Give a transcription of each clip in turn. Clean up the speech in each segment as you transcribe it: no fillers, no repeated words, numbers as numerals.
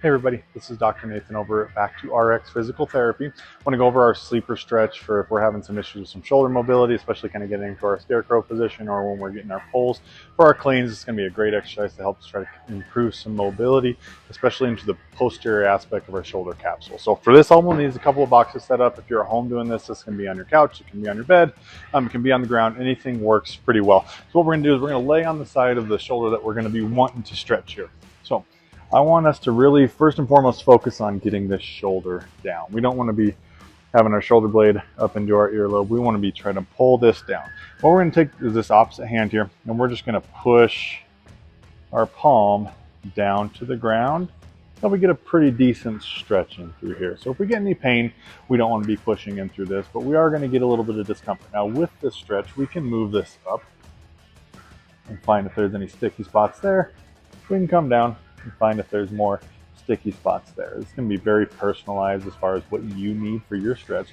Hey everybody, this is Dr. Nathan over at Back to RX Physical Therapy. I want to go over our sleeper stretch for if we're having some issues with some shoulder mobility, especially kind of getting into our scarecrow position or when we're getting our pulls. For our cleans, it's going to be a great exercise to help us try to improve some mobility, especially into the posterior aspect of our shoulder capsule. So for this, all we'll need is a couple of boxes set up. If you're at home doing this can be on your couch, it can be on your bed, it can be on the ground. Anything works pretty well. So what we're going to do is we're going to lay on the side of the shoulder that we're going to be wanting to stretch here. So I want us to really, first and foremost, focus on getting this shoulder down. We don't want to be having our shoulder blade up into our earlobe. We want to be trying to pull this down. What we're going to take is this opposite hand here, and we're just going to push our palm down to the ground. And we get a pretty decent stretch in through here. So if we get any pain, we don't want to be pushing in through this, but we are going to get a little bit of discomfort. Now with this stretch, we can move this up and find if there's any sticky spots there. We can come down and find if there's more sticky spots there. It's going to be very personalized as far as what you need for your stretch.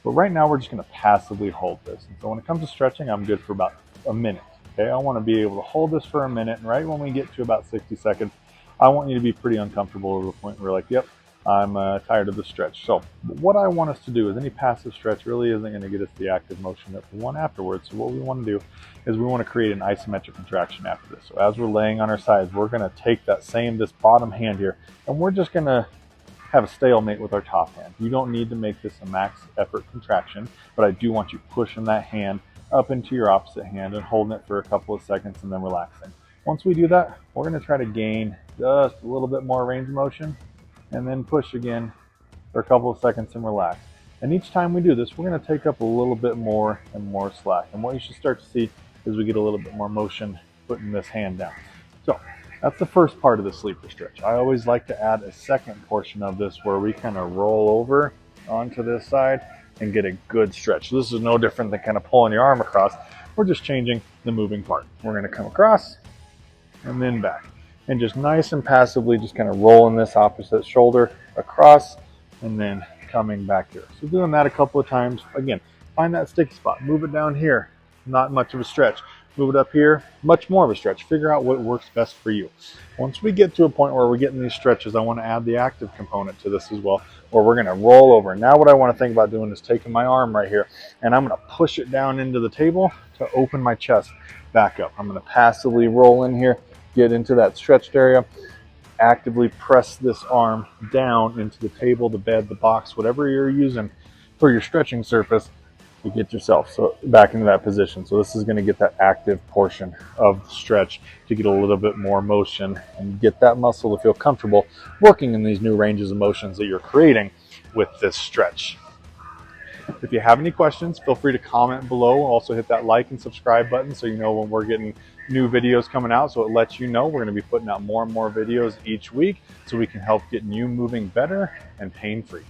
But right now we're just going to passively hold this. And so when it comes to stretching, I'm good for about a minute. Okay, I want to be able to hold this for a minute. And right when we get to about 60 seconds, I want you to be pretty uncomfortable to the point where you're like, yep, I'm tired of the stretch. So what I want us to do is any passive stretch really isn't going to get us the active motion that we want afterwards. So what we want to do is we want to create an isometric contraction after this. So as we're laying on our sides, we're going to take this bottom hand here, and we're just going to have a stalemate with our top hand. You don't need to make this a max effort contraction, but I do want you pushing that hand up into your opposite hand and holding it for a couple of seconds and then relaxing. Once we do that, we're going to try to gain just a little bit more range of motion and then push again for a couple of seconds and relax. And each time we do this, we're going to take up a little bit more and more slack. And what you should start to see is we get a little bit more motion putting this hand down. So that's the first part of the sleeper stretch. I always like to add a second portion of this where we kind of roll over onto this side and get a good stretch. So this is no different than kind of pulling your arm across. We're just changing the moving part. We're going to come across and then back. And just nice and passively just kind of rolling this opposite shoulder across and then coming back here. So doing that a couple of times. Again, find that sticky spot, move it down here, not much of a stretch. Move it up here, much more of a stretch. Figure out what works best for you. Once we get to a point where we're getting these stretches, I want to add the active component to this as well, where we're going to roll over. Now what I want to think about doing is taking my arm right here, and I'm going to push it down into the table to open my chest back up. I'm going to passively roll in here, get into that stretched area, actively press this arm down into the table, the bed, the box, whatever you're using for your stretching surface to get yourself back into that position. So this is going to get that active portion of the stretch to get a little bit more motion and get that muscle to feel comfortable working in these new ranges of motions that you're creating with this stretch. If you have any questions, feel free to comment below. Also hit that like and subscribe button so you know when we're getting new videos coming out, so it lets you know we're going to be putting out more and more videos each week so we can help get you moving better and pain-free.